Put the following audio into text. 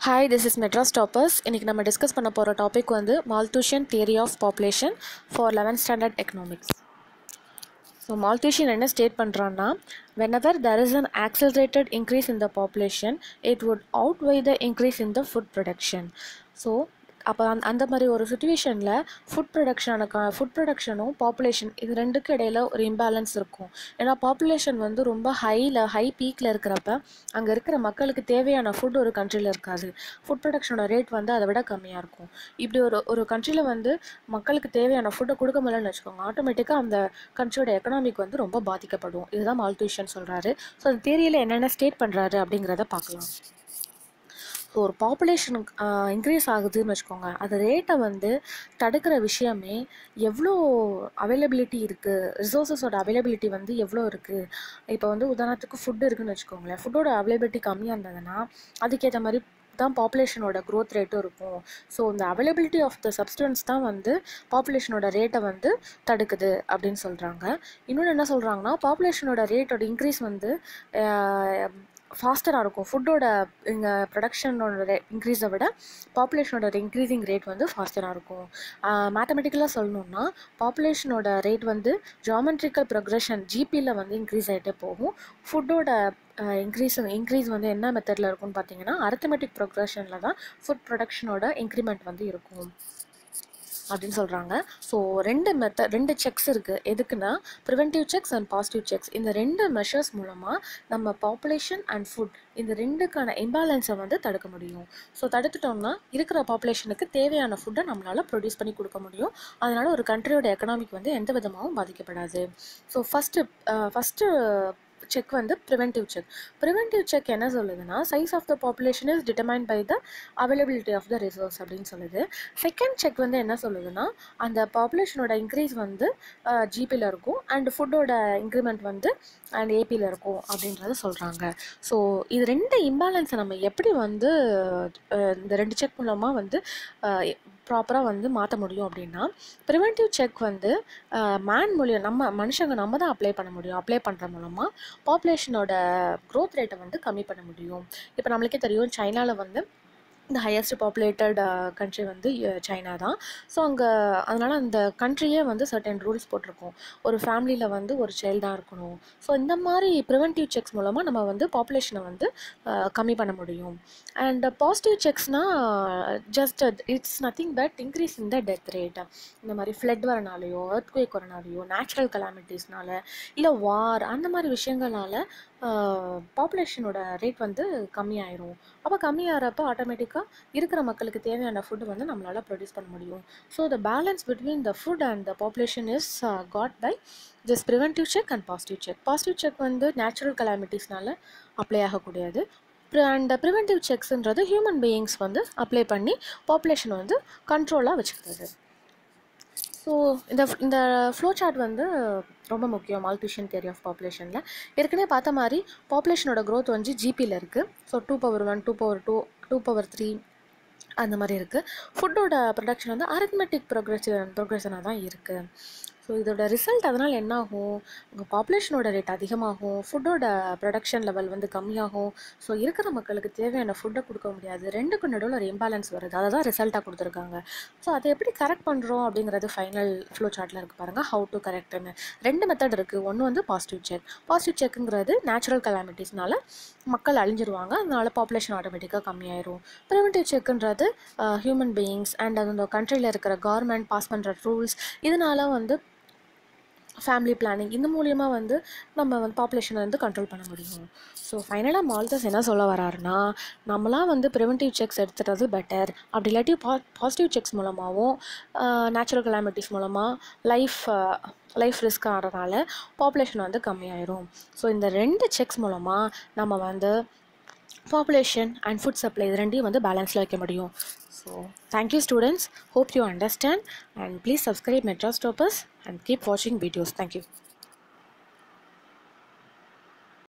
Hi, this is Madras Toppers. இன்னைக்கு நம்ம discuss பண்ண போகிற டாபிக் வந்து Malthusian theory of population for 11th standard economics. So Malthusian என்ன ஸ்டேட் பண்ணுறான்னா, whenever there is an accelerated increase in the population, it would outweigh the increase in the food production. So அப்போ அந்த மாதிரி ஒரு சுச்சுவேஷனில் food ப்ரொடக்ஷனும் population இது ரெண்டுக்கு இடையில் ஒரு இம்பேலன்ஸ் இருக்கும். ஏன்னா பாப்புலேஷன் வந்து ரொம்ப ஹை பீக்கில் இருக்கிறப்ப அங்கே இருக்கிற மக்களுக்கு தேவையான ஃபுட் ஒரு கண்ட்ரியில் இருக்காது. ஃபுட் ப்ரொடக்ஷனோட ரேட் வந்து அதை விட கம்மியாக இருக்கும். இப்படி ஒரு கண்ட்ரியில் வந்து மக்களுக்கு தேவையான ஃபுட்டை கொடுக்க முடியலன்னு வச்சுக்கோங்க, ஆட்டோமேட்டிக்காக அந்த கண்ட்ரியோட எக்கனாமிக் வந்து ரொம்ப பாதிக்கப்படும். இதுதான் மால்தூஷியன் சொல்கிறாரு. ஸோ அந்த தியரியில் என்னென்ன ஸ்டேட் பண்ணுறாரு அப்படிங்கிறத பார்க்கலாம். ஸோ ஒரு பாப்புலேஷன் இன்க்ரீஸ் ஆகுதுன்னு வச்சுக்கோங்க, அது ரேட்டை வந்து தடுக்கிற விஷயமே எவ்வளோ அவைலபிலிட்டி இருக்குது, ரிசோர்ஸஸோட அவைலபிலிட்டி வந்து எவ்வளோ இருக்குது. இப்போ வந்து உதாரணத்துக்கு ஃபுட்டு இருக்குதுன்னு வச்சுக்கோங்களேன், ஃபுட்டோட அவைலபிலிட்டி கம்மியாக இருந்ததுன்னா அதுக்கேற்ற மாதிரி தான் பாப்புலேஷனோட க்ரோத் ரேட்டும் இருக்கும். ஸோ இந்த அவைலபிலிட்டி ஆஃப் த சப்ஸ்டன்ஸ் தான் வந்து பாப்புலேஷனோட ரேட்டை வந்து தடுக்குது அப்படின்னு சொல்கிறாங்க. இன்னொன்று என்ன சொல்கிறாங்கன்னா, பாப்புலேஷனோட ரேட்டோட இன்க்ரீஸ் வந்து ஃபாஸ்டராக இருக்கும். ஃபுட்டோட இங்கே ப்ரொடக்ஷனோட இன்க்ரீஸை விட பாப்புலேஷனோட இன்க்ரீஸிங் ரேட் வந்து ஃபாஸ்டராக இருக்கும். மேத்தமெட்டிக்கலாக சொல்லணுன்னா, பாப்புலேஷனோட ரேட் வந்து ஜியாமெட்ரிக்கல் ப்ரொக்ரெஷன் ஜிபியில் வந்து இன்க்ரீஸ் ஆகிட்டே போகும். ஃபுட்டோட இன்க்ரீஸ் வந்து என்ன மெத்தடில் இருக்கும்னு பார்த்தீங்கன்னா, அரித்மெட்டிக் ப்ரொக்ரெஷனில் தான் ஃபுட் ப்ரொடக்ஷனோட இன்க்ரிமெண்ட் வந்து இருக்கும் அப்படின்னு சொல்கிறாங்க. ஸோ ரெண்டு செக்ஸ் இருக்குது. எதுக்குன்னா, preventive sex and positive sex. இந்த ரெண்டு மெஷர்ஸ் மூலமாக நம்ம பாப்புலேஷன் அண்ட் ஃபுட் இந்த ரெண்டுக்கான இம்பேலன்ஸை வந்து தடுக்க முடியும். ஸோ தடுத்துட்டோம்னா இருக்கிற பாப்புலேஷனுக்கு தேவையான ஃபுட்டை நம்மளால் ப்ரொடியூஸ் பண்ணி கொடுக்க முடியும். அதனால் ஒரு கண்ட்ரியோட எக்கனாமிக் வந்து எந்த விதமாகவும் பாதிக்கப்படாது. ஸோ ஃபஸ்ட்டு செக் வந்து ப்ரிவென்டிவ் செக் என்ன சொல்லுதுன்னா, size of the population is determined by the availability of the resource அப்படின்னு சொல்லுது. செகண்ட் செக் வந்து என்ன சொல்லுதுன்னா, அந்த பாப்புலேஷனோட இன்க்ரீஸ் வந்து ஜிபியில் இருக்கும் அண்ட் ஃபுட்டோட இன்க்ரிமெண்ட் வந்து அண்ட் ஏபியில் இருக்கும் அப்படின்றத சொல்கிறாங்க. ஸோ இது ரெண்டு இம்பேலன்ஸை நம்ம எப்படி வந்து இந்த ரெண்டு செக் மூலமாக வந்து ப்ராப்பராக வந்து மாற்ற முடியும் அப்படின்னா, ப்ரிவென்டிவ் செக் வந்து மூலியம் நம்ம தான் அப்ளை பண்ண முடியும். அப்ளை பண்ணுற மூலமாக பாப்புலேஷனோட க்ரோத் ரேட்டை வந்து கம்மி பண்ண முடியும். இப்போ நம்மளுக்கே தெரியும், சைனாவில் வந்து இந்த ஹையஸ்ட் பாப்புலேட்டட் கண்ட்ரி வந்து சைனா தான். ஸோ அதனால் அந்த கண்ட்ரியே வந்து சர்டன் ரூல்ஸ் போட்டிருக்கோம். ஒரு ஃபேமிலியில் வந்து ஒரு சைல்டு தான் இருக்கணும். ஸோ இந்த மாதிரி ப்ரிவென்டிவ் செக்ஸ் மூலமாக நம்ம வந்து பாப்புலேஷனை வந்து கம்மி பண்ண முடியும். அண்ட் பாசிட்டிவ் செக்ஸ்னால் just it's nothing but increase in the death rate. இந்த மாதிரி ஃப்ளட் வரனாலேயோ எர்த்குவேக் வரனாலேயோ நேச்சுரல் கலாமிட்டிஸ்னால இல்லை வார் அந்த மாதிரி விஷயங்களால் பாப்புலேஷனோட ரேட் வந்து கம்மியாயிரும். அப்போ கம்மியாகிறப்ப ஆட்டோமேட்டிக்காக இருக்கிற மக்களுக்கு தேவையான ஃபுட்டு வந்து நம்மளால் ப்ரொடியூஸ் பண்ண முடியும். So the balance between the food and the population is caught by this preventive check and positive check. Positive check வந்து நேச்சுரல் கலாமிட்டிஸ்னால அப்ளை ஆகக்கூடியது. அண்ட் ப்ரிவென்டிவ் செக்ஸ்ன்றது ஹியூமன் பீயிங்ஸ் வந்து அப்ளை பண்ணி பாப்புலேஷன் வந்து கண்ட்ரோலாக வச்சுக்கிறது. ஸோ இந்த ஃப்ளோ சார்ட் வந்து ரொம்ப முக்கியம் மால்தூஷியன் தியரி ஆஃப் பாப்புலேஷனில். ஏற்கனவே பார்த்த மாதிரி பாப்புலேஷனோட க்ரோத் வந்து ஜிபியில் இருக்குது. ஸோ 2/1 2/2 2/3 அந்த மாதிரி இருக்குது. ஃபுட்டோட ப்ரொடக்ஷன் வந்து அரித்மெட்டிக் ப்ரொக்ரெஷனாக தான் இருக்குது. ஸோ இதோட ரிசல்ட் அதனால் என்ன ஆகும், உங்கள் பாப்புலேஷனோட ரேட் அதிகமாகும், ஃபுட்டோட ப்ரொடக்ஷன் லெவல் வந்து கம்மியாகும். ஸோ இருக்கிற மக்களுக்கு தேவையான ஃபுட்டை கொடுக்க முடியாது, ரெண்டுக்கும் நடுவில் ஒரு இம்பேலன்ஸ் வருது. அதை தான் ரிசல்ட்டாக கொடுத்துருக்காங்க. ஸோ அதை எப்படி கரெக்ட் பண்ணுறோம் அப்படிங்கிறது ஃபைனல் ஃப்ளோ சார்ட்டில் இருக்குது பாருங்கள், ஹவு டு கரெக்ட்னு. ரெண்டு மெத்தட் இருக்குது. ஒன்று வந்து பாசிட்டிவ் செக்குங்கிறது நேச்சுரல் கலாமிட்டிஸ்னால மக்கள் அழிஞ்சிருவாங்க, அதனால பாப்புலேஷன் ஆட்டோமேட்டிக்காக கம்மியாயிரும். ப்ரிவென்டிவ் செக்குன்றது ஹியூமன் பீயிங்ஸ் அண்ட் அந்த கண்ட்ரியில் இருக்கிற கவர்மெண்ட் பாஸ் பண்ணுற ரூல்ஸ், இதனால வந்து ஃபேமிலி பிளானிங் இந்த மூலியமாக வந்து நம்ம வந்து பாப்புலேஷனை வந்து கண்ட்ரோல் பண்ண முடியும். ஸோ ஃபைனலாக மால்தஸ் என்ன சொல்ல வராருன்னா, நம்மளாம் வந்து ப்ரிவென்டிவ் செக்ஸ் எடுத்துகிறது பெட்டர். அப்படி இல்லாட்டி பாசிட்டிவ் செக்ஸ் மூலமாகவும் நேச்சுரல் கலாமிட்டிஸ் மூலமாக லைஃப் ரிஸ்க் ஆகிறதுனால பாப்புலேஷன் வந்து கம்மியாயிரும். ஸோ இந்த ரெண்டு செக்ஸ் மூலமாக நம்ம வந்து பாப்புலேஷன் அண்ட் ஃபுட் சப்ளை இது ரெண்டையும் வந்து பேலன்ஸில் வைக்க முடியும். So thank you students, hope you understand and please subscribe Madras Toppers and keep watching videos. Thank you.